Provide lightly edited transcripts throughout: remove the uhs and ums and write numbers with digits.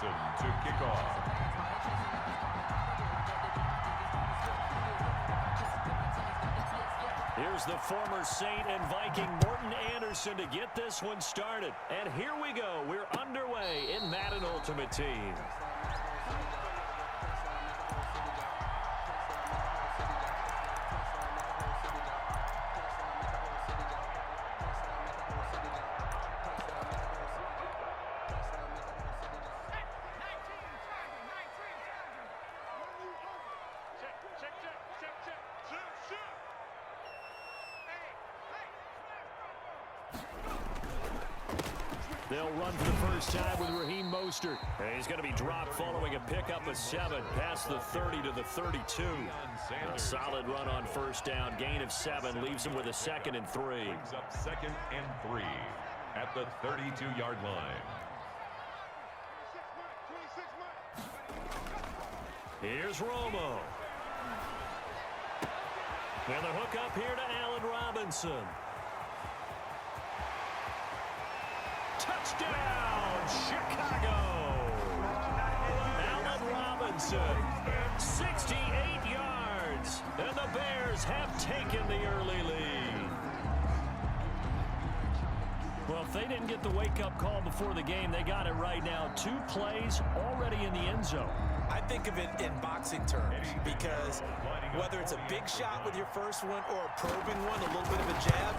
Robinson to kick off. Here's the former Saint and Viking Morten Andersen to get this one started. And here we go. We're underway in Madden Ultimate Team. They'll run for the first time with Raheem Mostert. And he's going to be dropped following a pickup of 7 past the 30 to the 32. A solid run on first down. Gain of 7 leaves him with a 2nd and 3. Brings up 2nd and 3 at the 32-yard line. Here's Romo. And the hook up here to Allen Robinson. Touchdown, Chicago! Allen Robinson, 68 yards, and the Bears have taken the early lead. Well, if they didn't get the wake-up call before the game, they got it right now. 2 plays already in the end zone. I think of it in boxing terms because whether it's a big shot with your first one or a probing one, a little bit of a jab,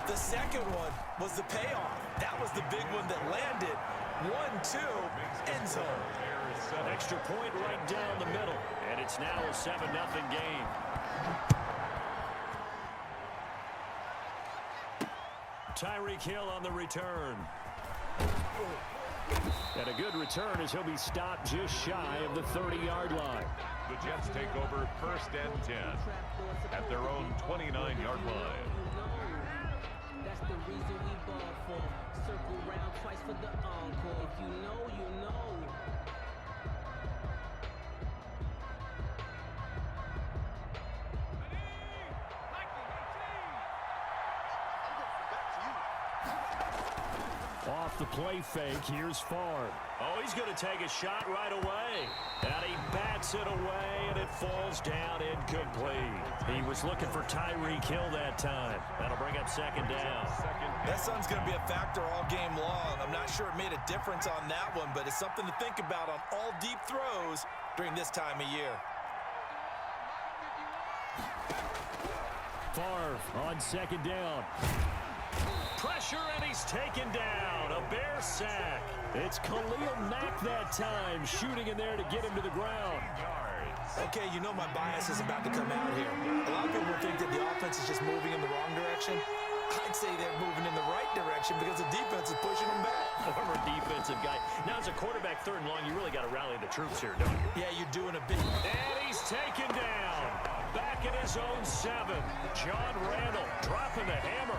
the second one was the payoff. That was the big one that landed. 1-2, end zone. Extra point right down the middle, and it's now a 7-0 game. Tyreek Hill on the return. And a good return as he'll be stopped just shy of the 30-yard line. The Jets take over 1st and 10 at their own 29-yard line. That's the reason we ball for. Circle round twice for the encore. If you know, you know. Off the play fake, here's Favre. Oh, he's going to take a shot right away. And he bats it away, and it falls down incomplete. He was looking for Tyreek Hill that time. That'll bring up 2nd down. That sun's going to be a factor all game long. I'm not sure it made a difference on that one, but it's something to think about on all deep throws during this time of year. Favre on 2nd down. Pressure, and he's taken down. A Bear sack. It's Khalil Mack that time, shooting in there to get him to the ground. Okay, you know my bias is about to come out here. A lot of people think that the offense is just moving in the wrong direction. I'd say they're moving in the right direction because the defense is pushing them back. Former defensive guy. Now, as a quarterback 3rd and long, you really got to rally the troops here, don't you? Yeah, you're doing a big. And he's taken down. Back at his own 7. John Randall dropping the hammer.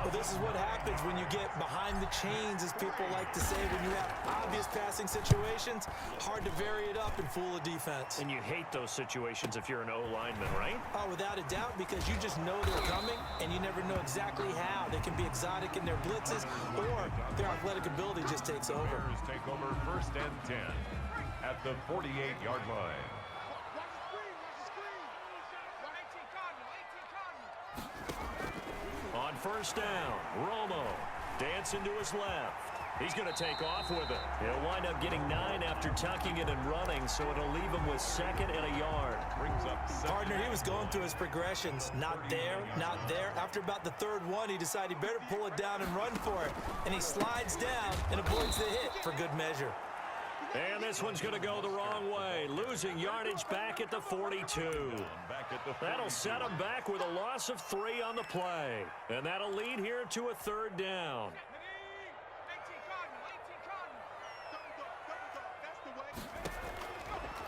Well, this is what happens when you get behind the chains, as people like to say. When you have obvious passing situations, hard to vary it up and fool a defense. And you hate those situations if you're an O-lineman, right? Oh, without a doubt, because you just know they're coming, and you never know exactly how. They can be exotic in their blitzes, or their athletic ability just takes over. Bears take over 1st and 10 at the 48-yard line. On 1st down, Romo dancing to his left. He's going to take off with it. He'll wind up getting 9 after tucking it and running, so it'll leave him with 2nd and a yard. Brings up 2nd. Partner, he was going through his progressions. Not there, not there. After about the 3rd one, he decided he better pull it down and run for it. And he slides down and avoids the hit for good measure. And this one's going to go the wrong way. Losing yardage back at the 42. That'll set him back with a loss of 3 on the play. And that'll lead here to a 3rd down.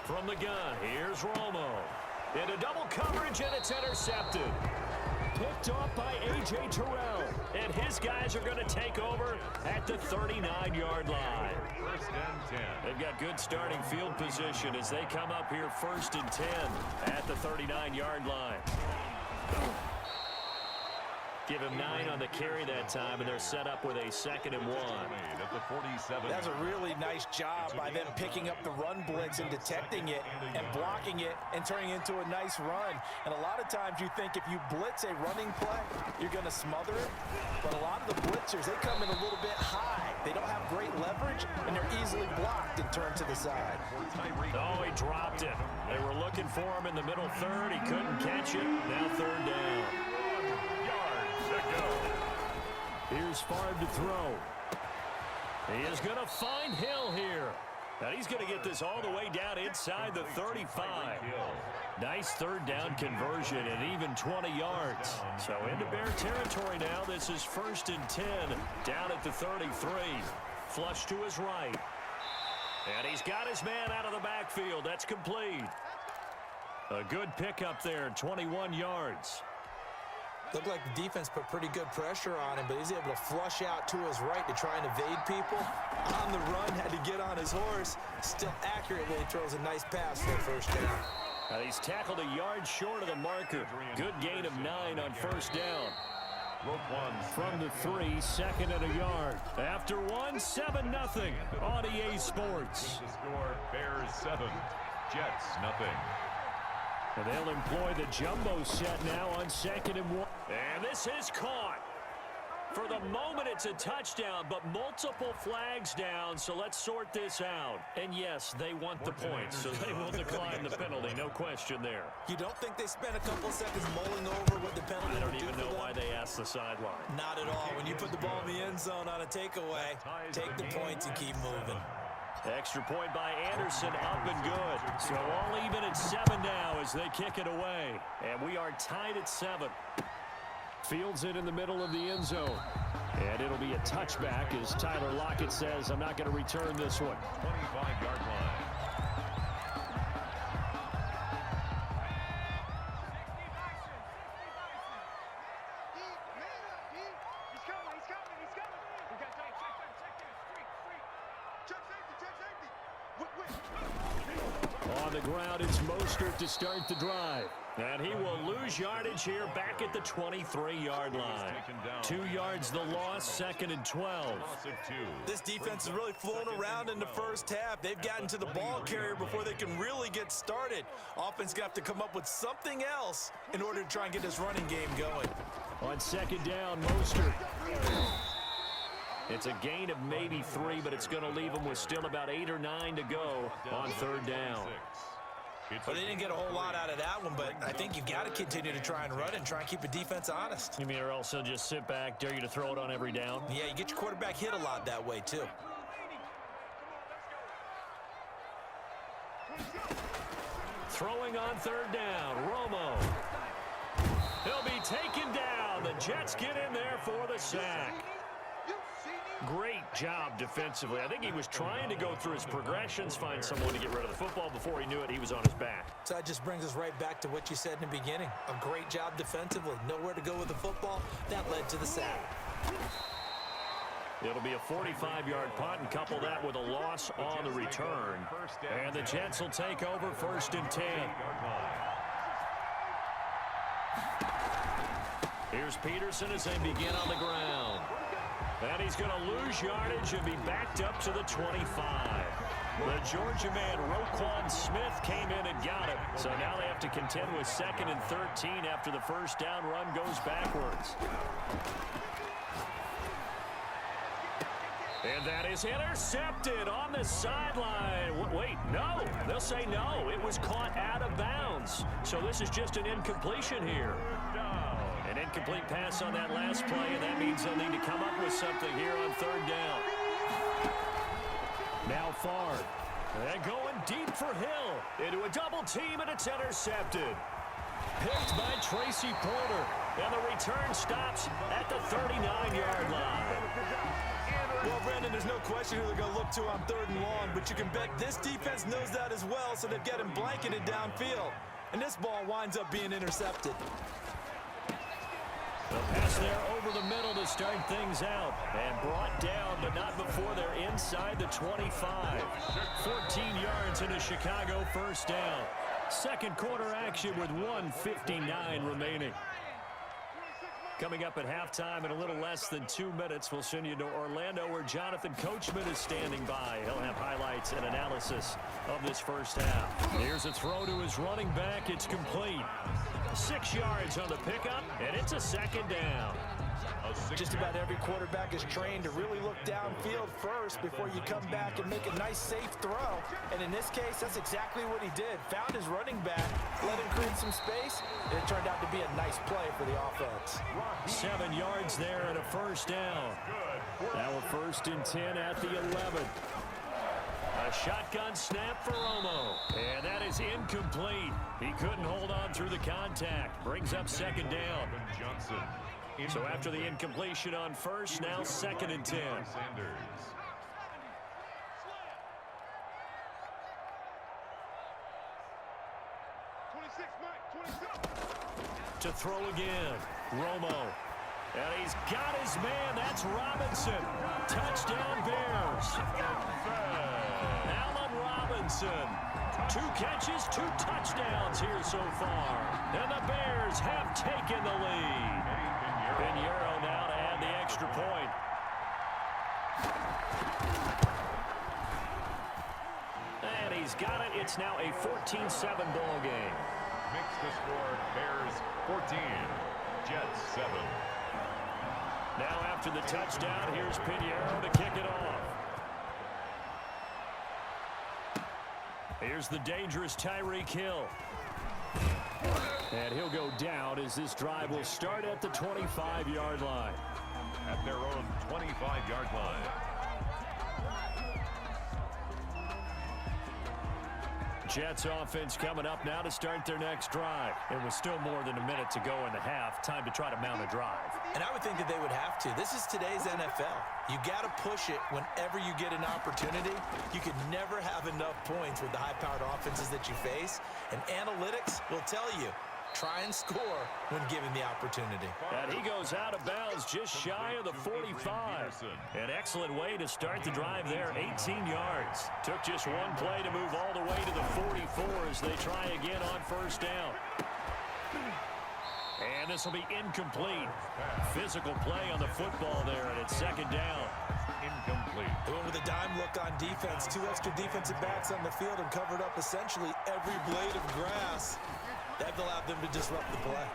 From the gun, here's Romo. Into double coverage, and it's intercepted. Picked off by A.J. Terrell. And his guys are going to take over at the 39-yard line. 1st and 10. They've got good starting field position as they come up here 1st and 10 at the 39-yard line. Give him 9 on the carry that time, and they're set up with a 2nd and 1. At the 47. That's a really nice job by them picking up the run blitz and detecting it and blocking it and turning it into a nice run. And a lot of times you think if you blitz a running play, you're going to smother it. But a lot of the blitzers, they come in a little bit high. They don't have great leverage, and they're easily blocked and turned to the side. Oh, he dropped it. They were looking for him in the middle third. He couldn't catch it. Now 3rd down. Here's Favre to throw. He is going to find Hill here. And he's going to get this all the way down inside the 35. Nice 3rd down conversion and even 20 yards. So into Bear territory now. This is 1st and 10 down at the 33. Flush to his right. And he's got his man out of the backfield. That's complete. A good pickup there, 21 yards. Looked like the defense put pretty good pressure on him, but he's able to flush out to his right to try and evade people. On the run, had to get on his horse. Still accurately throws a nice pass for a 1st down. And he's tackled a yard short of the marker. Good gain of 9 on 1st down. From the 3, 2nd and a yard. After 1, 7-0 on EA Sports. The score, Bears 7, Jets nothing. And they'll employ the jumbo set now on 2nd and 1. And this is caught. For the moment, it's a touchdown, but multiple flags down, so let's sort this out. And yes, they want the points, so they will decline the penalty, no question there. You don't think they spent a couple seconds mulling over what the penalty I don't would do even for know them? why they asked the sideline. Not at all. When you put the ball in the end zone on a takeaway, take the points and keep moving. Extra point by Anderson, up and good. So all even at 7 now as they kick it away. And we are tied at 7. Fields it in the middle of the end zone. And it'll be a touchback as Tyler Lockett says, I'm not going to return this one. 25-yard line. On the ground, it's Mostert to start the drive. And he will lose yardage here back at the 23-yard line. 2 yards the loss, 2nd and 12. This defense is really flown around in the 1st half. They've gotten to the ball carrier before they can really get started. Offense going to have to come up with something else in order to try and get this running game going. On 2nd down, Mostert. It's a gain of maybe 3, but it's going to leave them with still about 8 or 9 to go on 3rd down. Well, they didn't get a whole lot out of that one, but I think you've got to continue to try and run and try and keep the defense honest. You mean or else they'll just sit back, dare you to throw it on every down? Yeah, you get your quarterback hit a lot that way, too. Throwing on 3rd down, Romo. He'll be taken down. The Jets get in there for the sack. Great job defensively. I think he was trying to go through his progressions, find someone to get rid of the football. Before he knew it, he was on his back. So that just brings us right back to what you said in the beginning. A great job defensively. Nowhere to go with the football. That led to the sack. It'll be a 45-yard punt and couple that with a loss on the return. And the Jets will take over 1st and 10. Here's Peterson as they begin on the ground. And he's going to lose yardage and be backed up to the 25. The Georgia man, Roquan Smith, came in and got it. So now they have to contend with 2nd and 13 after the 1st down run goes backwards. And that is intercepted on the sideline. Wait, no. They'll say no. It was caught out of bounds. So this is just an incompletion here. An incomplete pass on that last play, and that means they'll need to come up with something here on 3rd down. Now Favre. And going deep for Hill. Into a double team, and it's intercepted. Picked by Tracy Porter. And the return stops at the 39-yard line. Well, Brandon, there's no question who they're going to look to on 3rd and long, but you can bet this defense knows that as well, so they've got him blanketed downfield. And this ball winds up being intercepted. The pass there over the middle to start things out. And brought down, but not before they're inside the 25. 14 yards in a Chicago 1st down. 2nd quarter action with 1:59 remaining. Coming up at halftime in a little less than 2 minutes, we'll send you to Orlando where Jonathan Coachman is standing by. He'll have highlights and analysis of this first half. Here's a throw to his running back. It's complete. 6 yards on the pickup, and it's a second down. Just about every quarterback is trained to really look downfield first before you come back and make a nice, safe throw. And in this case, that's exactly what he did. Found his running back, let him create some space, and it turned out to be a nice play for the offense. 7 yards there and a first down. Now a 1st and 10 at the 11. A shotgun snap for Romo, and that is incomplete. He couldn't hold on through the contact. Brings up second down. So after the incompletion on first, now 2nd and 10. To throw again, Romo. And he's got his man. That's Robinson. Touchdown Bears. Allen Robinson. 2 catches, 2 touchdowns here so far. And the Bears have taken the lead. Pinheiro now to add the extra point. And he's got it. It's now a 14-7 ball game. Makes the score Bears 14, Jets 7. Now after the touchdown, here's Pinheiro to kick it off. Here's the dangerous Tyreek Hill. And he'll go down as this drive will start at the 25-yard line. At their own 25-yard line. Jets offense coming up now to start their next drive. And with still more than a minute to go in the half, time to try to mount a drive. And I would think that they would have to. This is today's NFL. You got to push it whenever you get an opportunity. You could never have enough points with the high-powered offenses that you face. And analytics will tell you, try and score when given the opportunity. And he goes out of bounds just shy of the 45. An excellent way to start the drive there, 18 yards. Took just one play to move all the way to the 44 as they try again on first down. And this will be incomplete. Physical play on the football there, and it's second down. Incomplete. They went with a dime look on defense. 2 extra defensive backs on the field and covered up essentially every blade of grass. That allowed them to disrupt the play.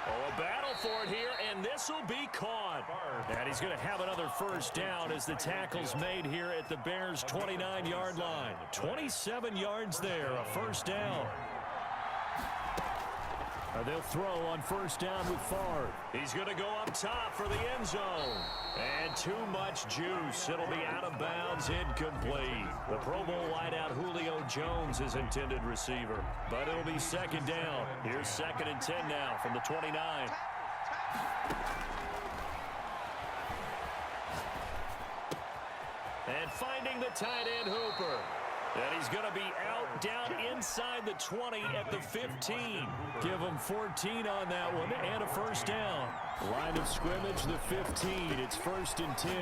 Oh, a battle for it here, and this will be caught. And he's going to have another first down as the tackle's made here at the Bears' 29-yard line. 27 yards there, a first down. They'll throw on first down with Favre. He's going to go up top for the end zone. And too much juice. It'll be out of bounds, incomplete. The Pro Bowl wideout Julio Jones is intended receiver. But it'll be second down. Here's 2nd and 10 now from the 29. And finding the tight end Hooper. And he's going to be out down inside the 20 at the 15. Give him 14 on that one and a first down. Line of scrimmage, the 15. It's 1st and 10.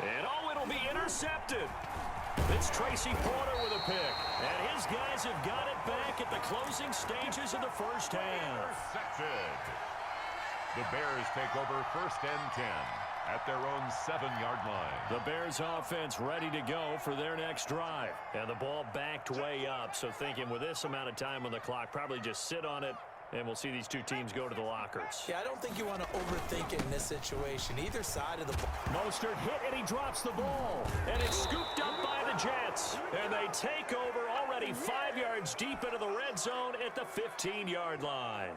And oh, it'll be intercepted. It's Tracy Porter with a pick. And his guys have got it back at the closing stages of the first half. Intercepted. The Bears take over 1st and 10. At their own 7-yard line. The Bears offense ready to go for their next drive. And the ball backed way up. So thinking with this amount of time on the clock, probably just sit on it, and we'll see these two teams go to the lockers. Yeah, I don't think you want to overthink it in this situation. Either side of the ball. Mostert hit, and he drops the ball. And it's scooped up by the Jets. And they take over already 5 yards deep into the red zone at the 15-yard line.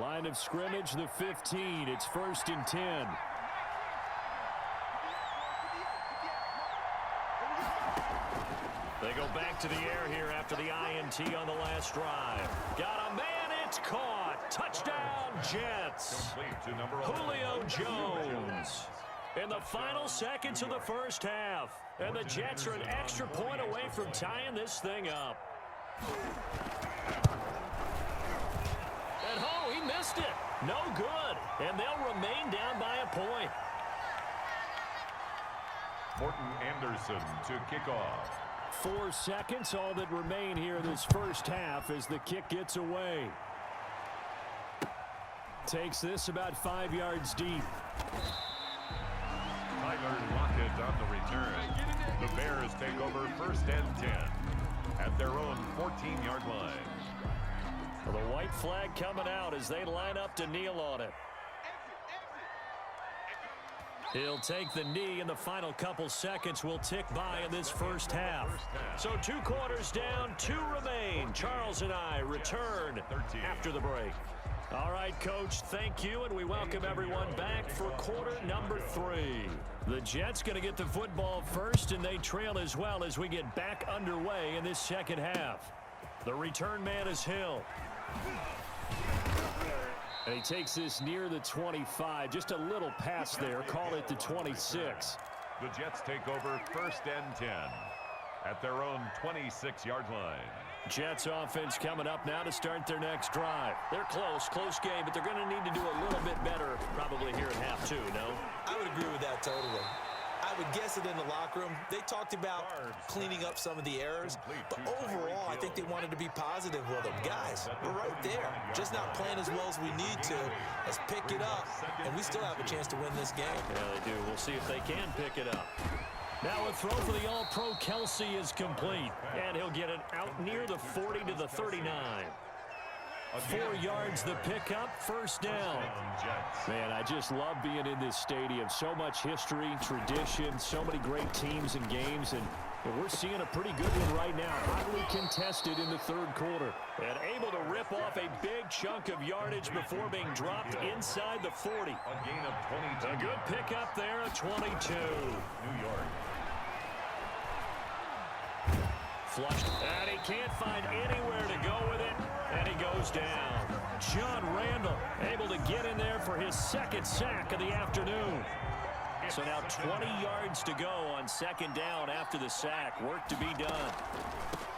Line of scrimmage, the 15. It's 1st and 10. They go back to the air here after the INT on the last drive. Got a man, it's caught. Touchdown, Jets. Julio Jones. In the final seconds of the first half. And the Jets are an extra point away from tying this thing up. And oh, he missed it. No good. And they'll remain down by a point. Morton Anderson to kick off. 4 seconds, all that remain here this first half as the kick gets away. Takes this about 5 yards deep. Tyler Lockett on the return. The Bears take over 1st and 10 at their own 14-yard line. Well, the white flag coming out as they line up to kneel on it. He'll take the knee, and the final couple seconds will tick by in this first half. So 2 quarters down, 2 remain. Charles and I return after the break. All right, Coach, thank you, and we welcome everyone back for quarter number 3. The Jets going to get the football first, and they trail as well as we get back underway in this second half. The return man is Hill. And he takes this near the 25. Just a little pass there. Call it the 26. The Jets take over 1st and 10 at their own 26-yard line. Jets offense coming up now to start their next drive. They're close game, but they're going to need to do a little bit better probably here at half 2, no? I would agree with that totally. I would guess it in the locker room. They talked about cleaning up some of the errors, but overall, I think they wanted to be positive with them. Guys, we're right there. Just not playing as well as we need to. Let's pick it up, and we still have a chance to win this game. Yeah, they do. We'll see if they can pick it up. Now a throw for the All-Pro Kelsey is complete, and he'll get it out near the 40 to the 39. 4 yards the pickup, 1st down. Man, I just love being in this stadium. So much history, tradition, so many great teams and games, and we're seeing a pretty good one right now. Hotly contested in the 3rd quarter. And able to rip off a big chunk of yardage before being dropped inside the 40. A gain of 22. A good pickup there, a 22. New York. Flushed, and he can't find anywhere to go with it, and he goes down. John Randall able to get in there for his 2nd sack of the afternoon. So now 20 yards to go on 2nd down after the sack. Work to be done.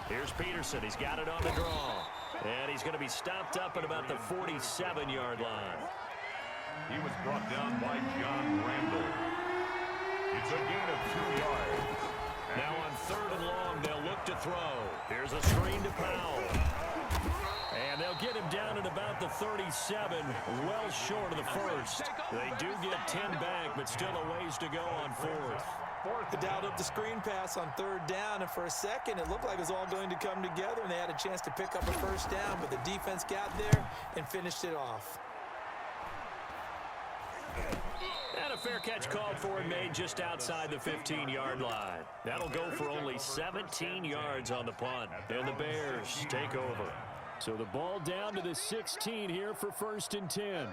Here's Peterson. He's got it on the draw, and he's going to be stopped up at about the 47-yard line. He was brought down by John Randall. It's a gain of 2 yards. Now on 3rd and long, they'll look to throw. Here's a screen to Powell. And they'll get him down at about the 37, well short of the 1st. They do get 10 back, but still a ways to go on 4th. They dialed up the screen pass on 3rd down, and for a second, it looked like it was all going to come together, and they had a chance to pick up a 1st down, but the defense got there and finished it off. And a fair catch called for and made just outside the 15-yard line. That'll go for only 17 yards on the punt. And the Bears take over. So the ball down to the 16 here for 1st and 10.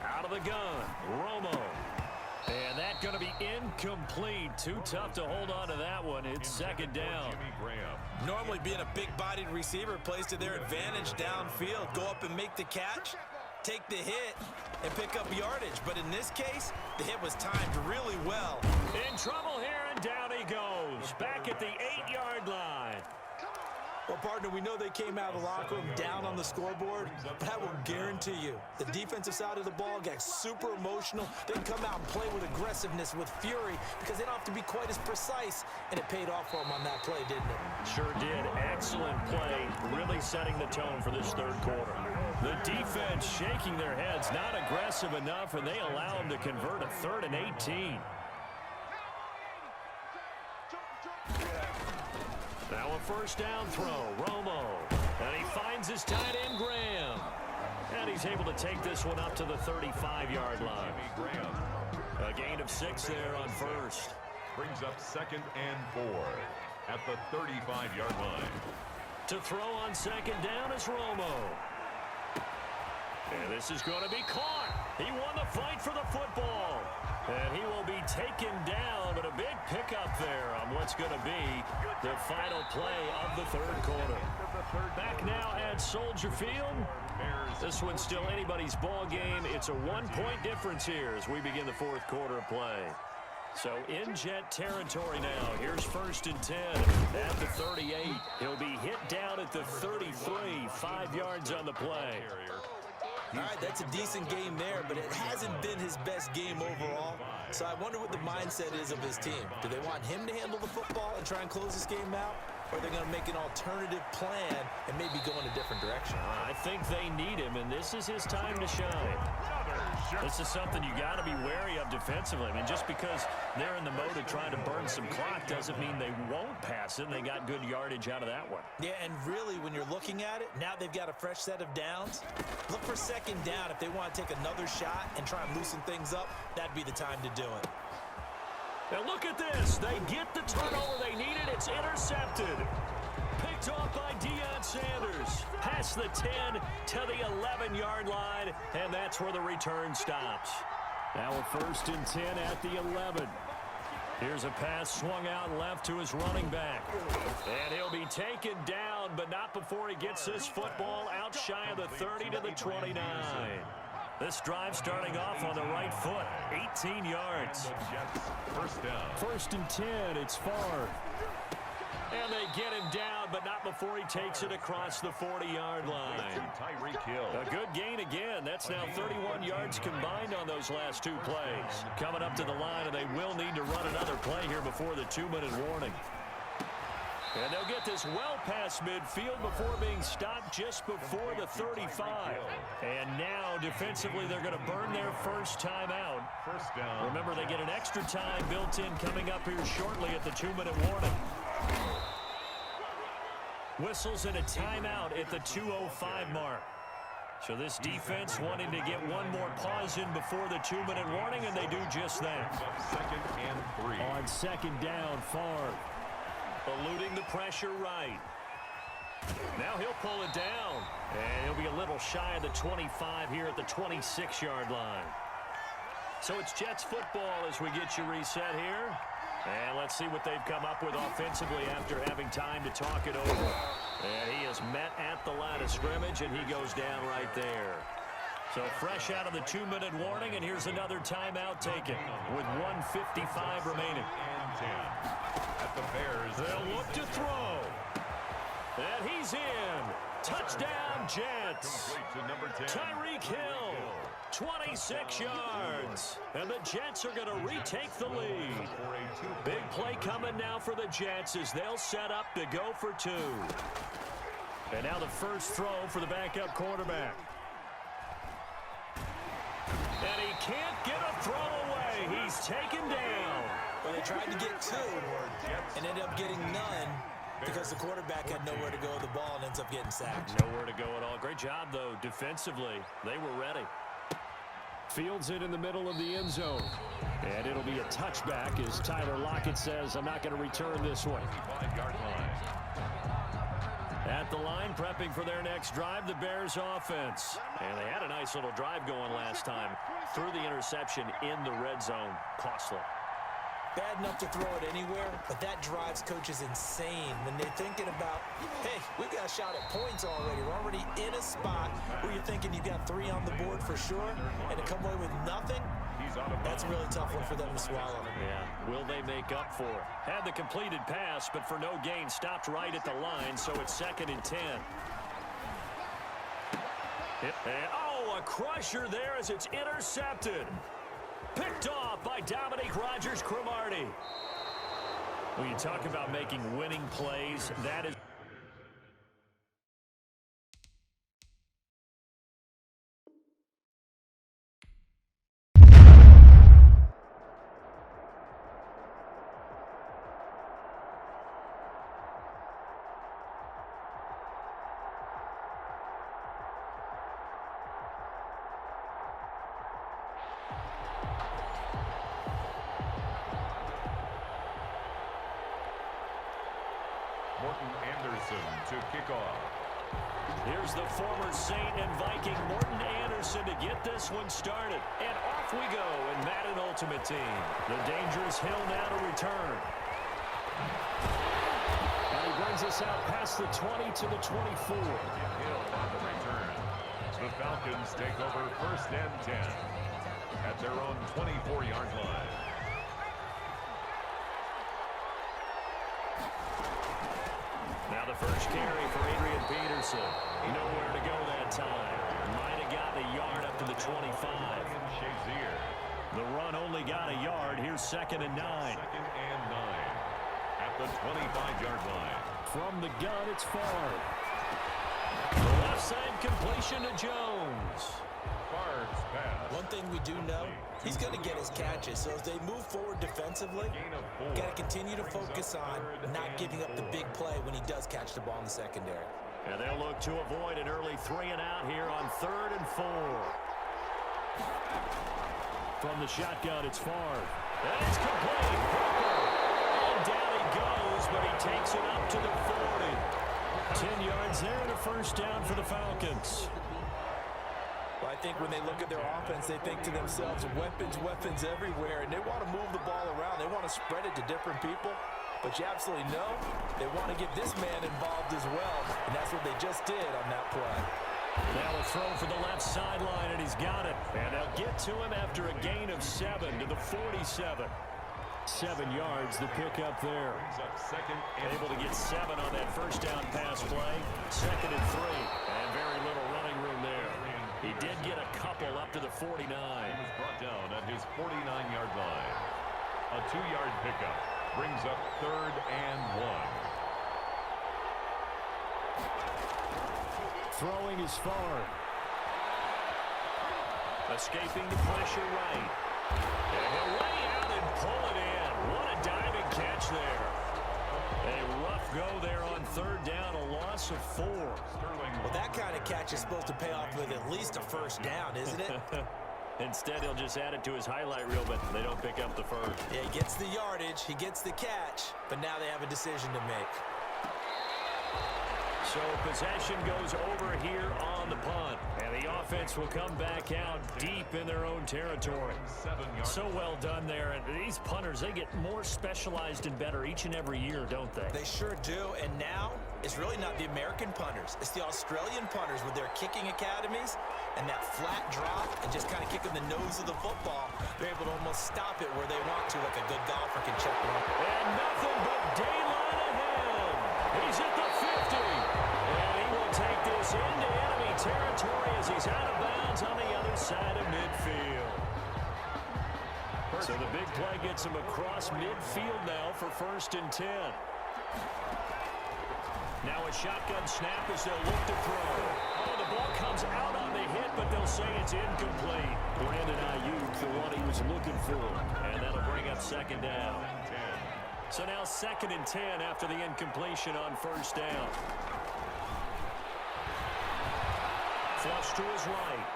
Out of the gun, Romo. And that's going to be incomplete. Too tough to hold on to that one. It's 2nd down. Normally being a big-bodied receiver plays to their advantage downfield. Go up and make the catch, take the hit, and pick up yardage. But in this case, the hit was timed really well. In trouble here, and down he goes. Back at the 8-yard line. Well, partner, we know they came out of the locker room down on the scoreboard, but I will guarantee you the defensive side of the ball got super emotional. They can come out and play with aggressiveness, with fury, because they don't have to be quite as precise, and it paid off for them on that play, didn't it? Sure did. Excellent play, really setting the tone for this 3rd quarter. The defense shaking their heads, not aggressive enough, and they allow them to convert a 3rd and 18. Now a 1st down throw, Romo. And he finds his tight end, Graham. And he's able to take this one up to the 35-yard line. A gain of 6 there on 1st. Brings up 2nd and 4 at the 35-yard line. To throw on 2nd down is Romo. And this is going to be caught. He won the fight for the football. And he will be taken down, but a big pickup there on what's going to be the final play of the 3rd quarter. Back now at Soldier Field. This one's still anybody's ball game. It's a 1-point difference here as we begin the 4th quarter of play. So in Jet territory now. Here's 1st and 10 at the 38. He'll be hit down at the 33, 5 yards on the play. All right, that's a decent game there, but it hasn't been his best game overall. So I wonder what the mindset is of his team. Do they want him to handle the football and try and close this game out? or they're going to make an alternative plan and maybe go in a different direction. I think they need him, and this is his time to shine. This is something you got to be wary of defensively. I mean, just because they're in the mode of trying to burn some clock doesn't mean they won't pass it. They got good yardage out of that one. Yeah, and really, when you're looking at it, now they've got a fresh set of downs. Look for second down. If they want to take another shot and try and loosen things up, that'd be the time to do it. Now look at this. They get the turnover they needed. It's intercepted. Picked off by Deion Sanders. Past the 10 to the 11-yard line, and that's where the return stops. Now a 1st and 10 at the 11. Here's a pass swung out left to his running back. And he'll be taken down, but not before he gets this football out shy of the 30 to the 29. This drive starting off on the right foot, 18 yards. First down. 1st and 10, it's Favre. And they get him down, but not before he takes it across the 40-yard line. A good gain again. That's now 31 yards combined on those last 2 plays. Coming up to the line, and they will need to run another play here before the 2-minute warning. And they'll get this well past midfield before being stopped just before the 35. And now, defensively, they're going to burn their first time out. First down. Remember, they get an extra time built in coming up here shortly at the 2-minute warning. Whistles and a timeout at the 2:05 mark. So this defense wanting to get one more pause in before the 2-minute warning, and they do just that. 2nd and 3. On 2nd down, Favre. Eluding the pressure right. Now he'll pull it down. And he'll be a little shy of the 25 here at the 26-yard line. So it's Jets football as we get you reset here. And let's see what they've come up with offensively after having time to talk it over. And he is met at the line of scrimmage, and he goes down right there. So fresh out of the 2-minute warning, and here's another timeout taken with 1:55 remaining. And 10. At the Bears. They'll look to throw. And he's in. Touchdown, Jets. To number 10. Tyreek Hill, 26 yards. And the Jets are going to retake the lead. Big play coming now for the Jets as they'll set up to go for 2. And now the first throw for the backup quarterback. And he can't get a throw away. He's taken down. Well, they tried to get 2 and ended up getting none because the quarterback had nowhere to go with the ball and ends up getting sacked. Nowhere to go at all. Great job, though, defensively. They were ready. Fields it in the middle of the end zone. And it'll be a touchback as Tyler Lockett says, I'm not going to return this one. 5-yard line. At the line, prepping for their next drive, the Bears offense. And they had a nice little drive going last time. Threw the interception in the red zone. Costly. Bad enough to throw it anywhere, but that drives coaches insane when they're thinking about, hey, we've got a shot at points already. We're already in a spot where you're thinking you've got 3 on the board for sure, and to come away with nothing, that's a really tough one for them to swallow. Yeah, will they make up for it? Had the completed pass, but for no gain, stopped right at the line, so it's 2nd and 10. Oh, a crusher there as it's intercepted. Picked off by Dominique Rodgers-Cromartie. When you talk about making winning plays, that is... To kick off. Here's the former Saint and Viking Morton Anderson to get this one started. And off we go in Madden Ultimate Team. The dangerous Hill now to return. And he brings us out past the 20 to the 24. Hill on the return. The Falcons take over 1st and 10 at their own 24-yard line. Now the first carry for Adrian Peterson. Nowhere to go that time. Might have gotten a yard up to the 25. The run only got a yard. Here's 2nd and 9. 2nd and 9 at the 25-yard line. From the gun, it's far. The left side completion to Jones. Favre's pass. One thing we do know, he's going to get his catches. So as they move forward defensively, got to continue to focus on not giving up the big play when he does catch the ball in the secondary. And they'll look to avoid an early 3-and-out here on 3rd and 4. From the shotgun, it's Favre. And it's complete. And down he goes, but he takes it up to the 40. 10 yards there and a first down for the Falcons. Well, I think when they look at their offense, they think to themselves, weapons everywhere, and they want to move the ball around. They want to spread it to different people. But you absolutely know they want to get this man involved as well, and that's what they just did on that play. Now a throw for the left sideline, and he's got it. And they'll get to him after a gain of 7 to the 47. 7 yards, the pickup there. Able to get 7 on that first down pass play. 2nd and 3, and very little running room there. He did get a couple up to the 49. He was brought down at his 49-yard line. A 2-yard pickup brings up 3rd and 1. Throwing is far. Escaping the pressure right. And he'll lay out and pull it in. What a diving catch there. A rough go there on 3rd down, a loss of 4. Well, that kind of catch is supposed to pay off with at least a first down, isn't it? Instead, he'll just add it to his highlight reel, but they don't pick up the first. Yeah, he gets the yardage, he gets the catch, but now they have a decision to make. So possession goes over here on the punt. And the offense will come back out deep in their own territory. So well done there. And these punters, they get more specialized and better each and every year, don't they? They sure do. And now it's really not the American punters. It's the Australian punters with their kicking academies and that flat drop and just kind of kicking the nose of the football. They're able to almost stop it where they want to, like a good golfer can check one. And nothing but daylight ahead. He's at the 50. And he will take this into enemy territory as he's out of bounds on the other side of midfield. So the big play gets him across midfield now for 1st and 10. Now a shotgun snap as they'll look to throw. Oh, the ball comes out on the hit, but they'll say it's incomplete. Brandon Ayuk, the one he was looking for. And that'll bring up 2nd down. So now 2nd and 10 after the incompletion on 1st down. Flush to his right.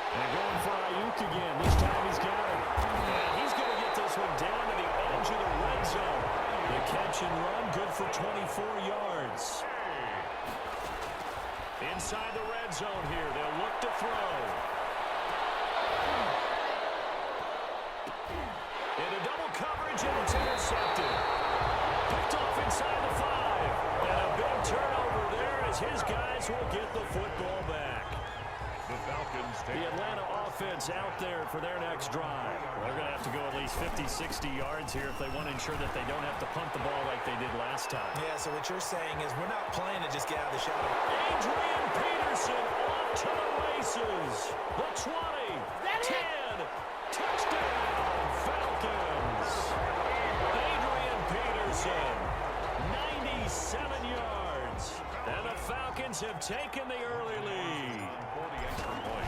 And going for Ayuk again. This time he's got it. And he's going to get this one down to the edge of the red zone. The catch and run, good for 24 yards. Inside the red zone here, they'll look to throw. Into double coverage, and it's intercepted. Picked off inside the 5. And a big turnover there as his guys will get the football back. The Falcons take The Atlanta offense out there for their next drive. They're going to have to go at least 50, 60 yards here if they want to ensure that they don't have to punt the ball like they did last time. Yeah, so what you're saying is we're not playing to just get out of the shadow. Adrian Peterson off to the races. The 20, 10, touchdown, Falcons. Adrian Peterson, 97 yards. And the Falcons have taken the early lead.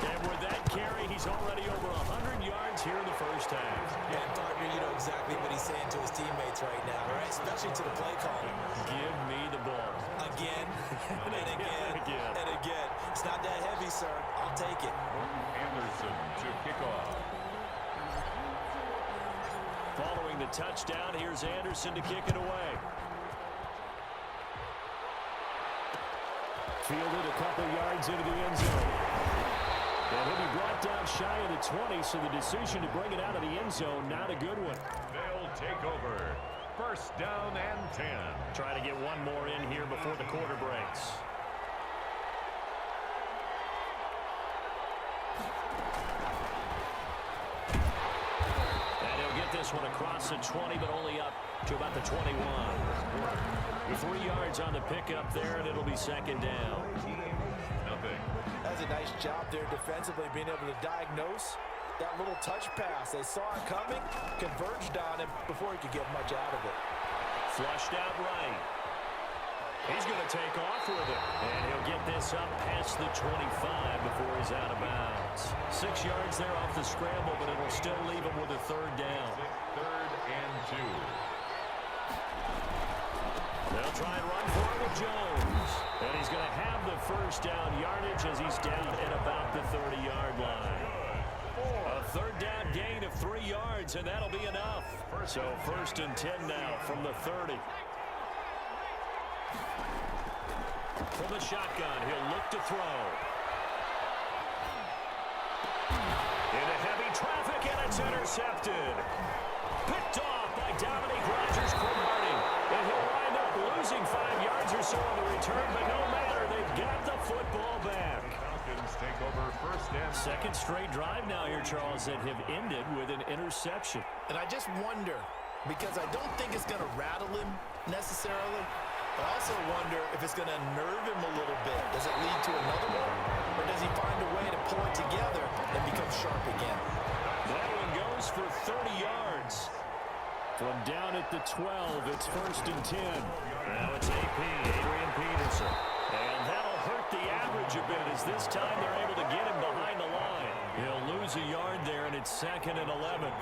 And with that carry, he's already over 100 yards here in the first half. And partner, you know exactly what he's saying to his teammates right now, right? Especially to the play caller. Give me the ball. Again, and again, and again. It's not that heavy, sir. I'll take it. Anderson to kick off. Following the touchdown, here's Anderson to kick it away. Fielded a couple yards into the end zone. And he'll be brought down shy of the 20, so the decision to bring it out of the end zone, not a good one. They'll take over. 1st down and 10. Try to get one more in here before the quarter breaks. And he'll get this one across the 20, but only up to about the 21. 3 yards on the pickup there, and it'll be 2nd down. That's a nice job there defensively, being able to diagnose that little touch pass. They saw it coming, converged on him before he could get much out of it. Flushed out right. He's going to take off with it. And he'll get this up past the 25 before he's out of bounds. 6 yards there off the scramble, but it'll still leave him with a third down. 3rd and 2. They'll try and run for it with Jones. And he's going to have the first down yardage as he's down at about the 30-yard line. A third down gain of 3 yards, and that'll be enough. So 1st and 10 now from the 30. From the shotgun, he'll look to throw. Into heavy traffic, and it's intercepted. Picked off by Dominique Rodgers-Cromartie. And he'll wind up losing 5 yards or so on the return, but no matter, they've got the football back. Falcons take over 1st and 2nd straight drive now here, Charles, that have ended with an interception. And I just wonder, because I don't think it's going to rattle him necessarily, I also wonder if it's going to unnerve him a little bit. Does it lead to another one? Or does he find a way to pull it together and become sharp again? That one goes for 30 yards. From down at the 12, it's 1st and 10. Now it's AP, Adrian Peterson. And that'll hurt the average a bit as this time they're able to get him behind the line. He'll lose a yard there, and it's 2nd and 11.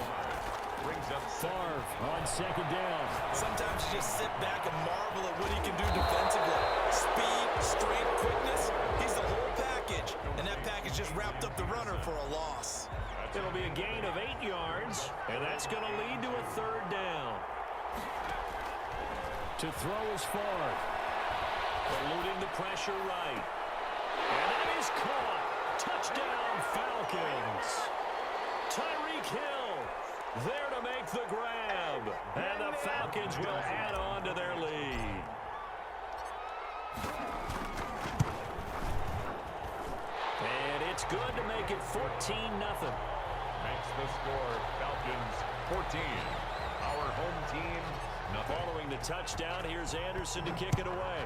brings up Favre on 2nd down. Sometimes you just sit back and marvel at what he can do defensively. Speed, strength, quickness, he's the whole package. And that package just wrapped up the runner for a loss. It'll be a gain of 8 yards, and that's going to lead to a 3rd down. To throw is Favre. Eluding the pressure right. And that is caught. Touchdown, Falcons. Tyreek Hill there to make the grab. And the Falcons will add on to their lead. And it's good to make it 14-0. Makes the score Falcons 14. Our home team, nothing. Following the touchdown, here's Anderson to kick it away.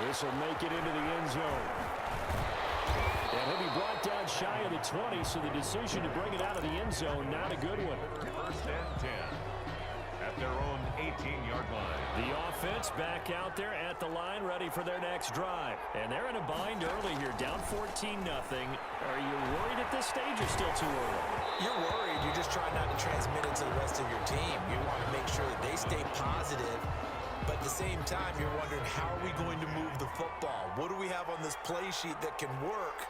This will make it into the end zone. And he'll be brought down shy of the 20, so the decision to bring it out of the end zone, not a good one. 1st and 10 at their own 18-yard line. The offense back out there at the line, ready for their next drive. And they're in a bind early here, down 14-0. Are you worried at this stage or still too early? You're worried. You're just trying not to transmit it to the rest of your team. You want to make sure that they stay positive. But at the same time, you're wondering, how are we going to move the football? What do we have on this play sheet that can work?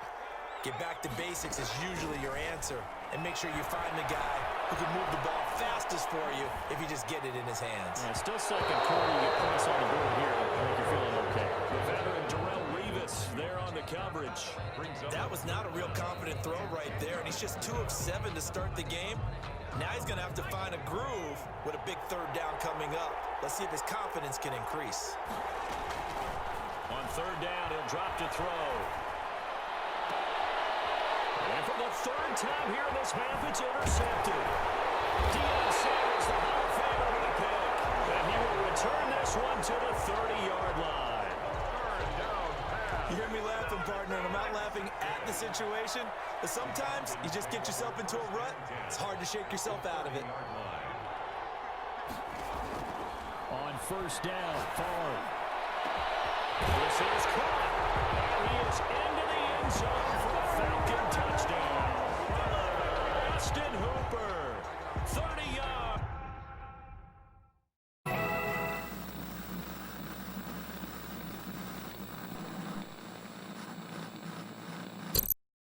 Get back to basics is usually your answer. And make sure you find the guy who can move the ball fastest for you if you just get it in his hands. Yeah, still second quarter. You get points on the board here. I think you're feeling okay. The veteran Darrelle Revis there on the coverage. That was not a real confident throw right there, and he's just 2 of 7 to start the game. Now he's going to have to find a groove with a big 3rd down coming up. Let's see if his confidence can increase. On 3rd down, he'll drop to throw. And for the 3rd time here in this half, it's intercepted. Deion Sanders, the Hall of Famer, with a pick. And he will return this one to the 30-yard line. You hear me laughing, partner, and I'm not laughing at the situation, but sometimes you just get yourself into a rut. It's hard to shake yourself out of it. On 1st down, Favre. This is caught. And he is into the end zone